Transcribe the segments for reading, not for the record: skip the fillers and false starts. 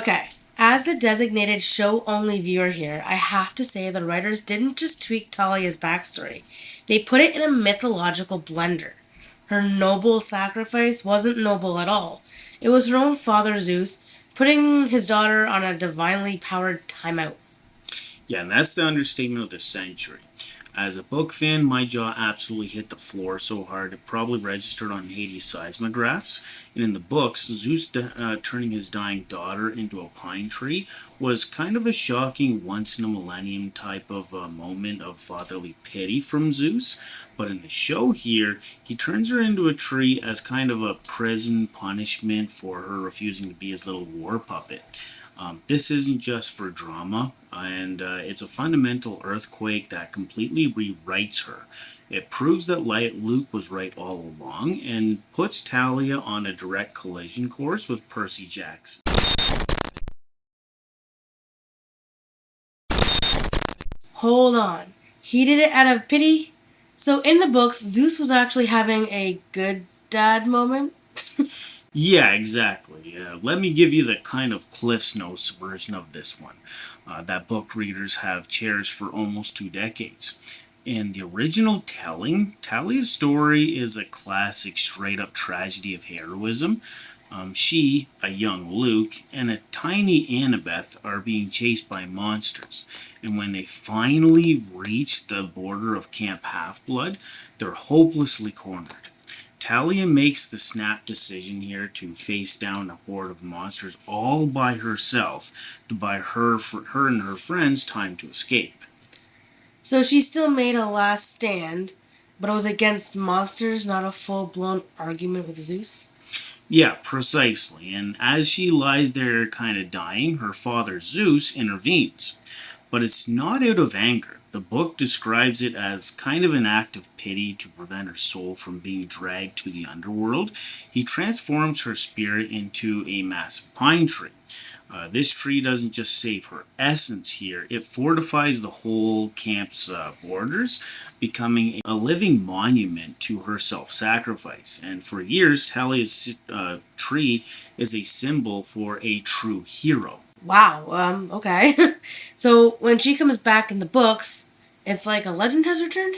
Okay, as the designated show-only viewer here, I have to say the writers didn't just tweak Talia's backstory. They put it in a mythological blender. Her noble sacrifice wasn't noble at all. It was her own father, Zeus, putting his daughter on a divinely powered timeout. Yeah, and that's the understatement of the century. As a book fan, my jaw absolutely hit the floor so hard it probably registered on Hades' seismographs. And in the books, Zeus turning his dying daughter into a pine tree was kind of a shocking once in a millennium type of moment of fatherly pity from Zeus. But in the show here, he turns her into a tree as kind of a prison punishment for her refusing to be his little war puppet. This isn't just for drama, and it's a fundamental earthquake that completely rewrites her. It proves that Luke was right all along and puts Thalia on a direct collision course with Percy Jackson. Hold on. He did it out of pity? So in the books, Zeus was actually having a good dad moment? Yeah, exactly. Let me give you the kind of Cliff's Notes version of this one. That book readers have cherished for almost 2 decades. In the original telling, Talia's story is a classic straight up tragedy of heroism. She, a young Luke, and a tiny Annabeth are being chased by monsters. And when they finally reach the border of Camp Half-Blood, they're hopelessly cornered. Thalia makes the snap decision here to face down a horde of monsters all by herself to buy her and her friends time to escape. So she still made a last stand, but it was against monsters, not a full-blown argument with Zeus? Yeah, precisely. And as she lies there kind of dying, her father Zeus intervenes. But it's not out of anger. The book describes it as kind of an act of pity to prevent her soul from being dragged to the underworld. He transforms her spirit into a massive pine tree. This tree doesn't just save her essence here, it fortifies the whole camp's borders, becoming a living monument to her self sacrifice. And for years, Talia's tree is a symbol for a true hero. Wow, okay. So when she comes back in the books, it's like a legend has returned?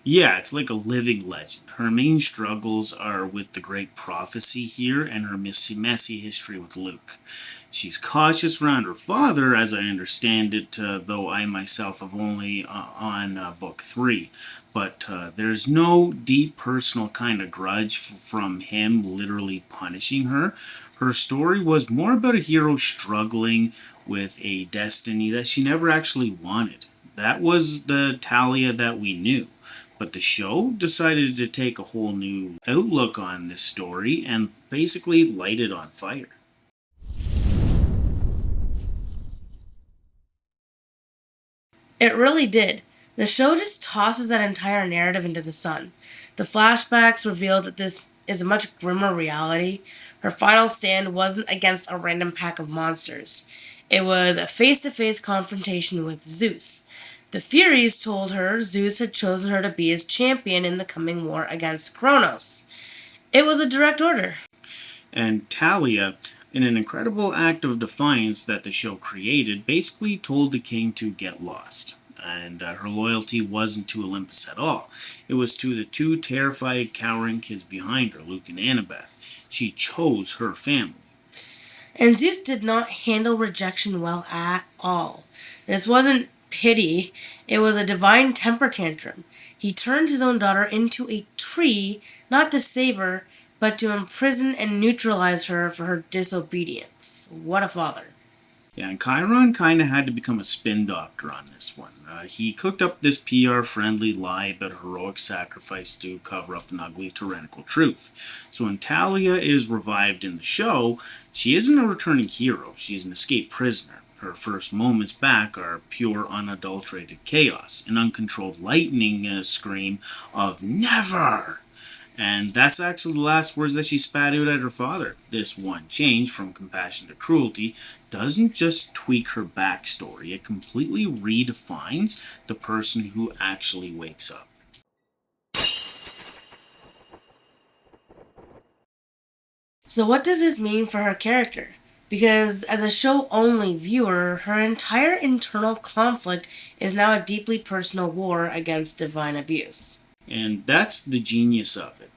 Yeah, it's like a living legend. Her main struggles are with the great prophecy here and her messy history with Luke. She's cautious around her father, as I understand it, though I myself have only on book 3. But there's no deep personal kind of grudge from him literally punishing her. Her story was more about a hero struggling with a destiny that she never actually wanted. That was the Thalia that we knew. But the show decided to take a whole new outlook on this story and basically light it on fire. It really did. The show just tosses that entire narrative into the sun. The flashbacks revealed that this is a much grimmer reality. Her final stand wasn't against a random pack of monsters. It was a face-to-face confrontation with Zeus. The Furies told her Zeus had chosen her to be his champion in the coming war against Kronos. It was a direct order. And Thalia, in an incredible act of defiance that the show created, basically told the king to get lost. And her loyalty wasn't to Olympus at all. It was to the two terrified, cowering kids behind her, Luke and Annabeth. She chose her family. And Zeus did not handle rejection well at all. This wasn't pity, it was a divine temper tantrum. He turned his own daughter into a tree, not to save her, but to imprison and neutralize her for her disobedience. What a father. Yeah, and Chiron kind of had to become a spin doctor on this one. He cooked up this PR-friendly lie about heroic sacrifice to cover up an ugly, tyrannical truth. So when Thalia is revived in the show, she isn't a returning hero. She's an escaped prisoner. Her first moments back are pure, unadulterated chaos, an uncontrolled lightning scream of "Never!" And that's actually the last words that she spat out at her father. This one change from compassion to cruelty doesn't just tweak her backstory, it completely redefines the person who actually wakes up. So what does this mean for her character? because as a show-only viewer, her entire internal conflict is now a deeply personal war against divine abuse. And that's the genius of it.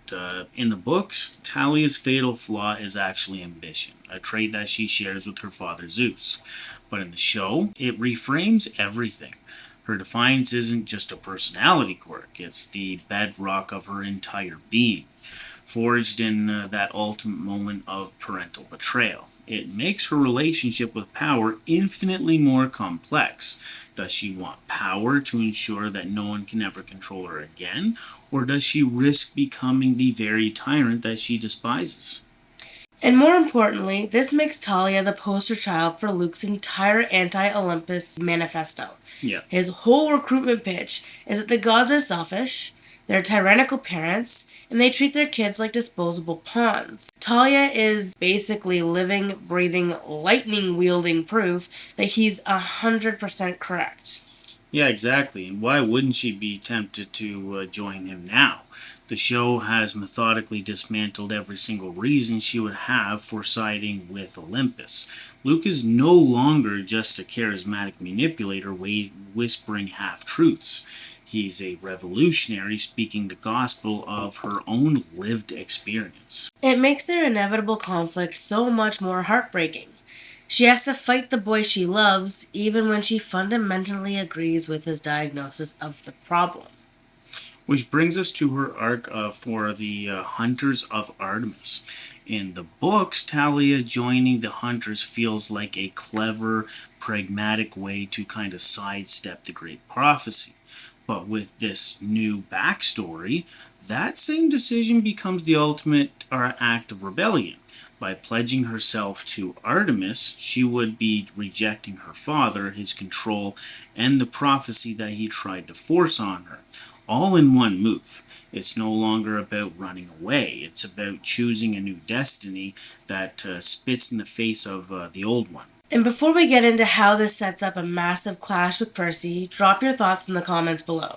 In the books, Thalia's fatal flaw is actually ambition, a trait that she shares with her father Zeus. But in the show, it reframes everything. Her defiance isn't just a personality quirk, it's the bedrock of her entire being, forged in that ultimate moment of parental betrayal. It makes her relationship with power infinitely more complex. Does she want power to ensure that no one can ever control her again, or does she risk becoming the very tyrant that she despises? And more importantly, this makes Thalia the poster child for Luke's entire anti-Olympus manifesto. Yeah. His whole recruitment pitch is that the gods are selfish, they're tyrannical parents, and they treat their kids like disposable pawns. Thalia is basically living, breathing, lightning-wielding proof that he's 100% correct. Yeah, exactly. And why wouldn't she be tempted to join him now? The show has methodically dismantled every single reason she would have for siding with Olympus. Luke is no longer just a charismatic manipulator whispering half-truths. He's a revolutionary speaking the gospel of her own lived experience. It makes their inevitable conflict so much more heartbreaking. She has to fight the boy she loves, even when she fundamentally agrees with his diagnosis of the problem. Which brings us to her arc for the Hunters of Artemis. In the books, Thalia joining the Hunters feels like a clever, pragmatic way to kind of sidestep the Great Prophecy. But with this new backstory, that same decision becomes the ultimate act of rebellion. By pledging herself to Artemis, she would be rejecting her father, his control, and the prophecy that he tried to force on her. All in one move. It's no longer about running away. It's about choosing a new destiny that spits in the face of the old one. And before we get into how this sets up a massive clash with Percy, drop your thoughts in the comments below.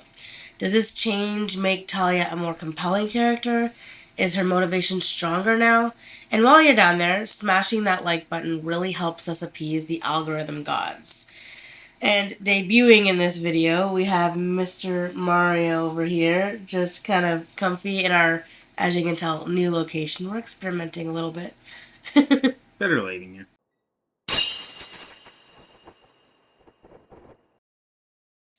Does this change make Thalia a more compelling character? Is her motivation stronger now? And while you're down there, smashing that like button really helps us appease the algorithm gods. And debuting in this video, we have Mr. Mario over here, just kind of comfy in our, as you can tell, new location. We're experimenting a little bit. Better late in you.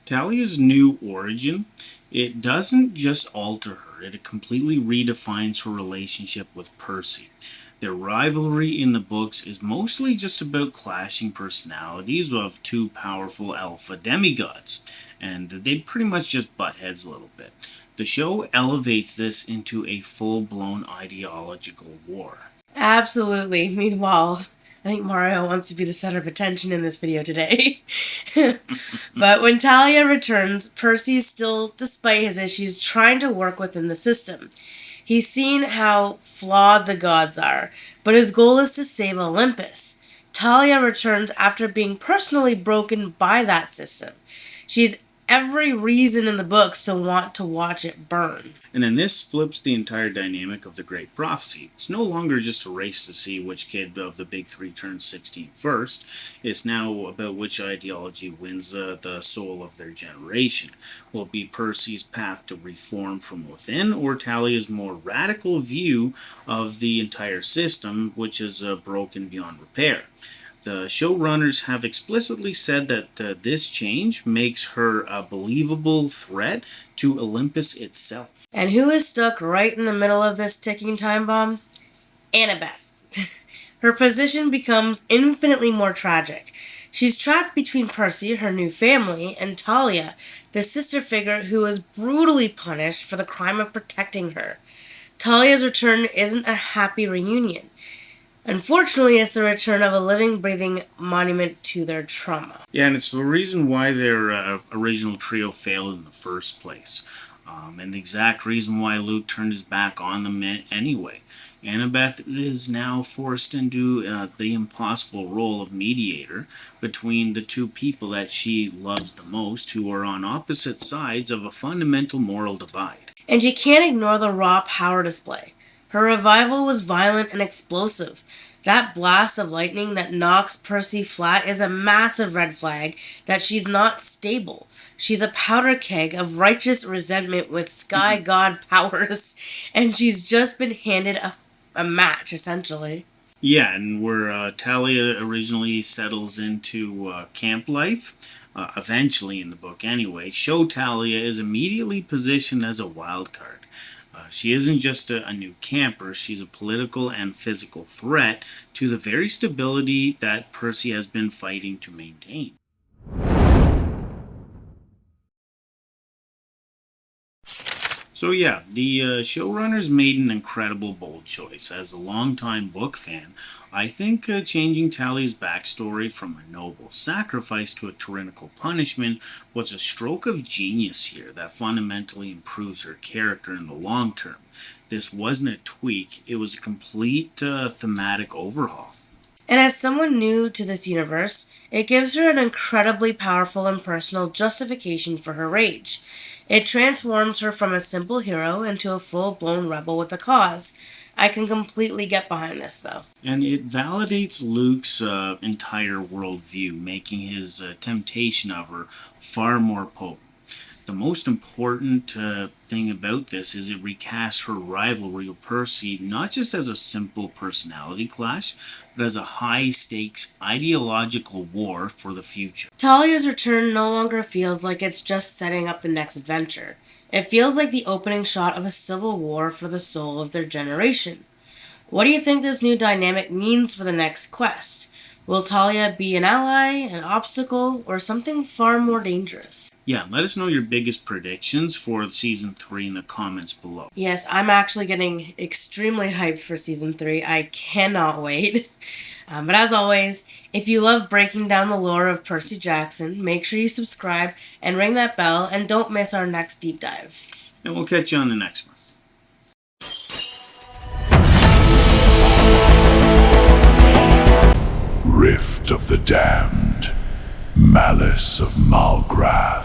Thalia's new origin, it doesn't just alter her, it completely redefines her relationship with Percy. Their rivalry in the books is mostly just about clashing personalities of two powerful alpha demigods, and they pretty much just butt heads a little bit. The show elevates this into a full-blown ideological war. Absolutely. Meanwhile, I think Mario wants to be the center of attention in this video today. But when Thalia returns, Percy's still, despite his issues, trying to work within the system. He's seen how flawed the gods are, but his goal is to save Olympus. Thalia returns after being personally broken by that system. She's every reason in the books to want to watch it burn. And then this flips the entire dynamic of the Great Prophecy. It's no longer just a race to see which kid of the big three turns 16 first. It's now about which ideology wins the soul of their generation. Will it be Percy's path to reform from within, or Thalia's more radical view of the entire system, which is broken beyond repair? The showrunners have explicitly said that this change makes her a believable threat to Olympus itself. And who is stuck right in the middle of this ticking time bomb? Annabeth. Her position becomes infinitely more tragic. She's trapped between Percy, her new family, and Thalia, the sister figure who was brutally punished for the crime of protecting her. Thalia's return isn't a happy reunion. Unfortunately, it's the return of a living, breathing monument to their trauma. Yeah, and it's the reason why their original trio failed in the first place. And the exact reason why Luke turned his back on them anyway. Annabeth is now forced into the impossible role of mediator between the two people that she loves the most, who are on opposite sides of a fundamental moral divide. And you can't ignore the raw power display. Her revival was violent and explosive. That blast of lightning that knocks Percy flat is a massive red flag that she's not stable. She's a powder keg of righteous resentment with sky god powers, and she's just been handed a match, essentially. Yeah, and where Thalia originally settles into camp life, eventually in the book anyway, show Thalia is immediately positioned as a wild card. She isn't just a new camper, she's a political and physical threat to the very stability that Percy has been fighting to maintain. So yeah, the showrunners made an incredible bold choice. As a longtime book fan, I think changing Tally's backstory from a noble sacrifice to a tyrannical punishment was a stroke of genius here that fundamentally improves her character in the long term. This wasn't a tweak, it was a complete thematic overhaul. And as someone new to this universe, it gives her an incredibly powerful and personal justification for her rage. It transforms her from a simple hero into a full blown rebel with a cause. I can completely get behind this, though. And it validates Luke's entire worldview, making his temptation of her far more potent. The most important thing about this is it recasts her rivalry with Percy not just as a simple personality clash, but as a high stakes ideological war for the future. Talia's return no longer feels like it's just setting up the next adventure. It feels like the opening shot of a civil war for the soul of their generation. What do you think this new dynamic means for the next quest? Will Thalia be an ally, an obstacle, or something far more dangerous? Yeah, let us know your biggest predictions for Season 3 in the comments below. Yes, I'm actually getting extremely hyped for Season 3. I cannot wait. But as always, if you love breaking down the lore of Percy Jackson, make sure you subscribe and ring that bell, and don't miss our next deep dive. And we'll catch you on the next one. Rift of the Damned, Malice of Malgrav.